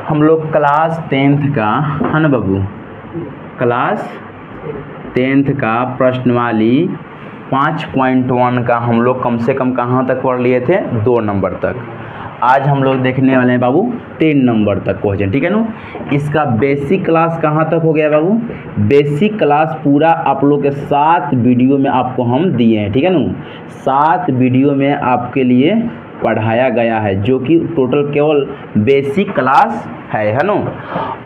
हम लोग class 10th का है ना बाबू, क्लास 10th का प्रश्नवाली 5.1 का हम लोग कम से कम कहाँ तक पढ़ लिए थे, 2 नंबर तक। आज हम लोग देखने वाले हैं बाबू 3 नंबर तक क्वेश्चन, ठीक है ना। इसका बेसिक क्लास कहाँ तक हो गया बाबू, बेसिक क्लास पूरा आप लोग के 7 वीडियो में आपको हम दिए हैं, ठीक है ना। 7 वीडियो में आपके लिए पढ़ाया गया है, जो कि टोटल केवल बेसिक क्लास है ना।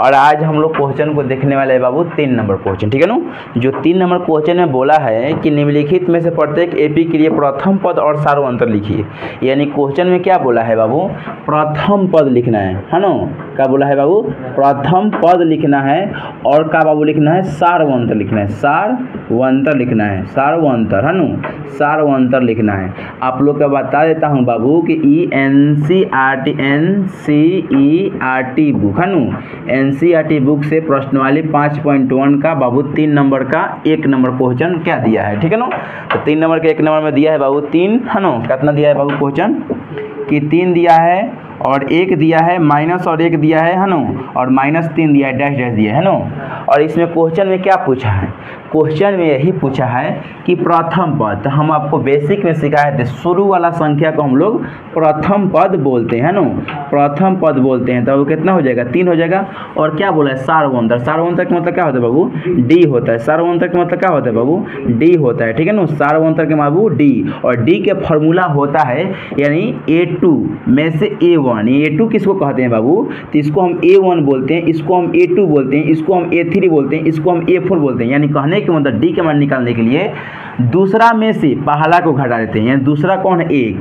और आज हम लोग क्वेश्चन को देखने वाले हैं बाबू 3 नंबर क्वेश्चन, ठीक है ना। जो 3 नंबर क्वेश्चन में बोला है कि निम्नलिखित में से प्रत्येक एपी के लिए प्रथम पद और सार्वंतर लिखिए। यानी क्वेश्चन में क्या बोला है बाबू, प्रथम पद लिखना है ना। क्या बोला है बाबू, प्रथम पद लिखना है और क्या बाबू लिखना है, सार्वंतर लिखना है, सार्वंतर लिखना है, सार्वंतर है ना, सार्वंतर लिखना है। आप लोग को बता देता हूँ बाबू कि NCERT बुक है ना, NCERT बुक से प्रश्नवाली 5.1 का बाबू 3 नंबर का 1 नंबर क्वेश्चन क्या दिया है, ठीक है ना। तो 3 नंबर के 1 नंबर में दिया है बाबू 3 है ना। कितना दिया है बाबू क्वेश्चन कि 3 दिया है और 1 दिया है, माइनस और 1 दिया है ना, और -3 दिया है, डैश डैश दिया है ना। और इसमें क्वेश्चन में क्या पूछा है, क्वेश्चन में यही पूछा है कि प्रथम पद, तो हम आपको बेसिक में सिखाए थे शुरू वाला संख्या को हम लोग प्रथम पद बोलते हैं ना, प्रथम पद बोलते हैं। तो वो कितना हो जाएगा, 3 हो जाएगा। और क्या बोला है, सार्वंतर, सार्वंतर का मतलब क्या होता है बाबू, डी होता है। सार्वंतर का मतलब क्या होता है बाबू, डी होता है, ठीक है ना। सार्वंतर के बाबू डी, और डी के फॉर्मूला होता है यानी A2 में से A1। A2 किसको कहते हैं बाबू, तो इसको हम A1 बोलते हैं, इसको हम A2 बोलते हैं, इसको हम A3 बोलते हैं, इसको हम A4 बोलते हैं। यानी कहने के मतलब डी के मान निकालने के लिए दूसरा में से पहला को घटा देते हैं। यानी दूसरा कौन है, 1,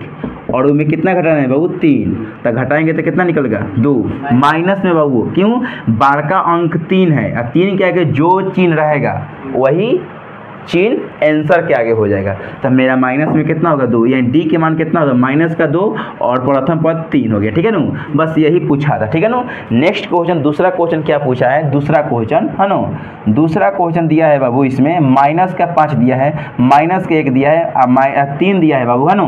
और उसमें कितना घटाना है बाबू, 3। तो घटाएंगे तो कितना निकलेगा, 2। माइनस में बाबू क्यों, बार का अंक 3 है, और 3 क्या है, जो चिन्ह रहेगा वही चिन्ह आंसर के आगे हो जाएगा। तो मेरा माइनस में कितना होगा, 2। यानी डी के मान कितना होगा, माइनस का 2, और प्रथम पद 3 हो गया, ठीक है ना। बस यही पूछा था, ठीक है ना। नेक्स्ट क्वेश्चन, दूसरा क्वेश्चन क्या पूछा है, दूसरा क्वेश्चन है ना, दूसरा क्वेश्चन दिया है बाबू, इसमें माइनस का 5 दिया है, माइनस का 1 दिया है, 3 दिया है बाबू है ना,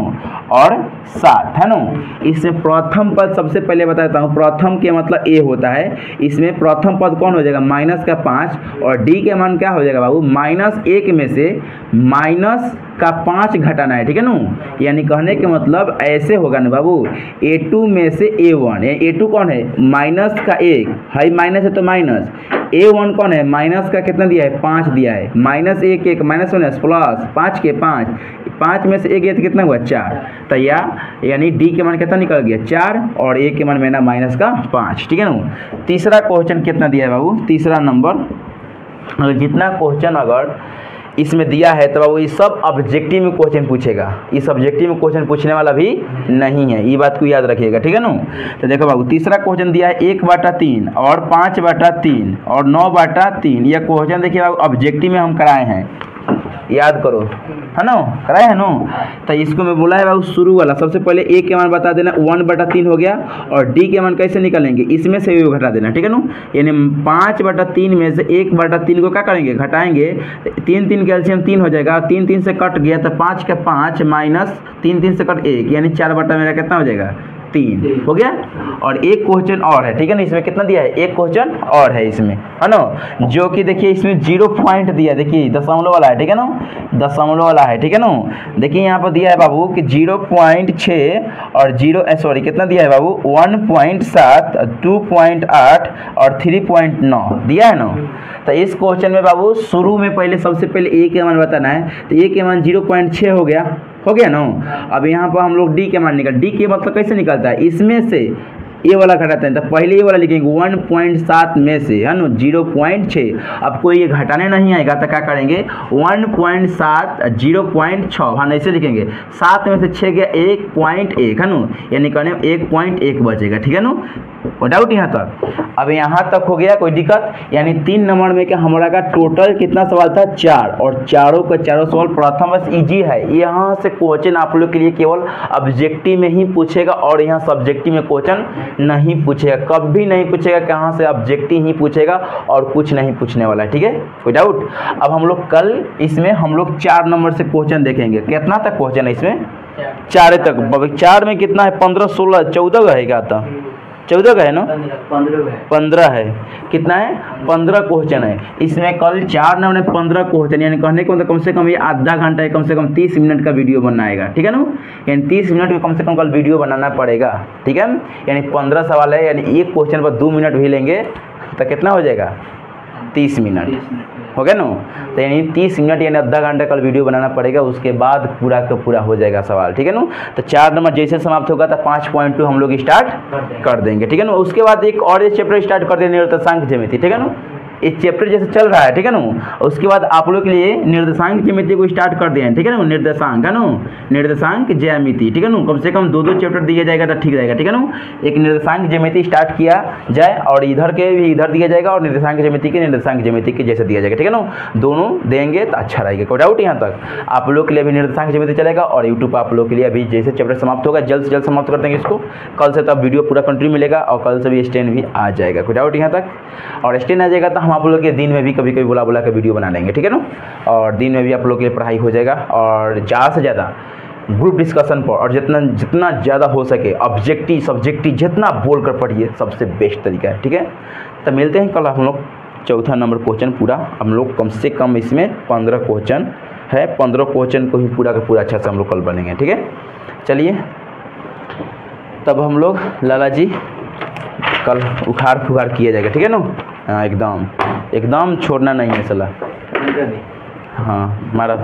और 7 है ना। इसमें प्रथम पद सबसे पहले बता देता हूँ, प्रथम के मतलब ए होता है। इसमें प्रथम पद कौन हो जाएगा, माइनस का 5, और डी के मान क्या हो जाएगा बाबू, -1 में से माइनस का 5 घटाना है, ठीक है ना। यानी कहने के मतलब ऐसे होगा ना बाबू, A2 में से A1, A2 कौन है, माइनस का 1 है, माइनस है तो माइनस, A1 कौन है, माइनस का कितना दिया है, 5 दिया है, -1 1 माइनस प्लस 5 के 5 में से 1 गया तो कितना हुआ, 4। तो यानी डी के मान कितना निकल गया, 4, और ए के मान मेरा माइनस का 5, ठीक है ना। तीसरा क्वेश्चन कितना दिया है बाबू, तीसरा नंबर, जितना क्वेश्चन अगर इसमें दिया है तो बाबू ये सब ऑब्जेक्टिव में क्वेश्चन पूछेगा, इस ऑब्जेक्टिव में क्वेश्चन पूछने वाला भी नहीं है, ये बात को याद रखिएगा, ठीक है ना। तो देखो बाबू तीसरा क्वेश्चन दिया है 1/3 और 5/3 और 9/3। यह क्वेश्चन देखिए बाबू ऑब्जेक्टिव में हम कराए हैं, याद करो है ना, कराए है ना। तो इसको मैं बोला है बाबू शुरू वाला, सबसे पहले ए के मान बता देना, 1/3 हो गया, और डी के मान कैसे निकालेंगे, इसमें से भी घटा देना, ठीक है ना। यानी 5/3 में से 1/3 को क्या करेंगे, घटाएंगे, 3 के एलसीएम 3 हो जाएगा, 3 से कट गया तो 5 का 5 माइनस 3 से कट 1, यानी 4 मेरा कितना हो जाएगा, 3 हो गया। और एक क्वेश्चन और है, ठीक है ना, इसमें कितना दिया है, एक क्वेश्चन और है इसमें है ना, जो कि देखिए इसमें 0 पॉइंट दिया, देखिए दशमलव वाला है, ठीक है ना, दशमलव वाला है, ठीक है ना। देखिए यहाँ पर दिया है बाबू कि 0.6 और कितना दिया है बाबू, 1.7, 2.8 और 3.9 दिया है ना। तो इस क्वेश्चन में बाबू शुरू में पहले सबसे पहले ए के मान बताना है, तो ए के मान 0.6 हो गया ना। अब यहाँ पर हम लोग डी के मान निकाल, डी के मतलब कैसे निकलता है, इसमें से ए वाला घटाते हैं, तो पहले ये वाला लिखेंगे 1.7 में से है ना 0.6। आपको ये घटाने नहीं आएगा तो क्या करेंगे, 1.7 0.6 हाँ ऐसे लिखेंगे, 7 में से 6 गया 1.1 है ना, यानी कहने 1.1 बचेगा, ठीक है ना। डाउट यहाँ तक, अब यहाँ तक हो गया, कोई दिक्कत। यानी 3 नंबर में क्या हमारा का टोटल कितना सवाल था, 4, और चारों का चारों सवाल प्रथम बस इजी है। यहाँ से क्वेश्चन आप लोग के लिए केवल ऑब्जेक्टिव में ही पूछेगा, और यहाँ सब्जेक्टिव में क्वेश्चन नहीं पूछेगा, कभी नहीं पूछेगा, कहाँ से ऑब्जेक्टिव ही पूछेगा और कुछ नहीं पूछने वाला है, ठीक है, कोई डाउट। अब हम लोग कल इसमें हम लोग 4 नंबर से क्वेश्चन देखेंगे, कितना तक क्वेश्चन है इसमें, 4 तक। 4 में कितना है, 15 16 14 रहेगा, था 14 का है ना, 15 है। कितना है? 15 क्वेश्चन है इसमें। कल 4 नंबर में 15 क्वेश्चन, यानी कहने को मतलब कम से कम ये आधा घंटा है, कम से कम 30 मिनट का वीडियो बनाएगा, ठीक है ना। यानी 30 मिनट में कम से कम कल वीडियो बनाना पड़ेगा, ठीक है। यानी 15 सवाल है, यानी एक क्वेश्चन पर 2 मिनट भी लेंगे तो कितना हो जाएगा? 30 मिनट हो गया ना। तो यानी 30 मिनट यानी आधा घंटा कल वीडियो बनाना पड़ेगा, उसके बाद पूरा का पूरा हो जाएगा सवाल, ठीक है ना। तो 4 नंबर जैसे समाप्त होगा तो 5.2 हम लोग स्टार्ट कर देंगे, ठीक है ना। उसके बाद एक और चैप्टर स्टार्ट कर देंगे, निर्देशांक ज्यामिति, ठीक है ना। इस चैप्टर जैसे चल रहा है, ठीक है ना। उसके बाद आप लोग के लिए निर्देशांक ज्यामिति को स्टार्ट कर दिए हैं, ठीक है ना। निर्देशांक है ना, निर्देशांक ज्यामिति, ठीक है ना। कम से कम 2-2 चैप्टर दिया जाएगा तो ठीक रहेगा, ठीक है ना। एक निर्देशांक ज्यामिति स्टार्ट किया जाए और इधर के भी इधर दिया जाएगा और निर्देशांक ज्यामिति के जैसे दिया जाएगा, ठीक है ना। दोनों देंगे तो अच्छा रहेगा। कोई डाउट यहाँ तक? आप लोग के लिए अभी निर्देशांक ज्यामिति चलेगा और यूट्यूब आप लोग के लिए अभी जैसे चैप्टर समाप्त होगा जल्द से जल्द समाप्त कर देंगे इसको। कल से तब वीडियो पूरा कंटिन्यू मिलेगा और कल से भी स्टैंड भी आ जाएगा। कोई डाउट यहाँ तक? और स्टैंड आ जाएगा तो हम आप लोग के दिन में भी कभी कभी बुला के वीडियो बना लेंगे, ठीक है ना। और दिन में भी आप लोग के लिए पढ़ाई हो जाएगा और ज़्यादा से ज़्यादा ग्रुप डिस्कशन पर और जितना ज़्यादा हो सके ऑब्जेक्टिव सब्जेक्टिव जितना बोल कर पढ़िए, सबसे बेस्ट तरीका है, ठीक है। तो मिलते हैं कल हम लोग। चौथा नंबर क्वेश्चन पूरा हम लोग कम से कम इसमें 15 क्वेश्चन है, 15 क्वेश्चन को ही पूरा का पूरा अच्छा से हम लोग कल बनेंगे, ठीक है। चलिए तब हम लोग लाला जी कल उखाड़ फुखाड़ किया जाएगा, ठीक है ना। हाँ एकदम छोड़ना नहीं है सलाह। हाँ हमारा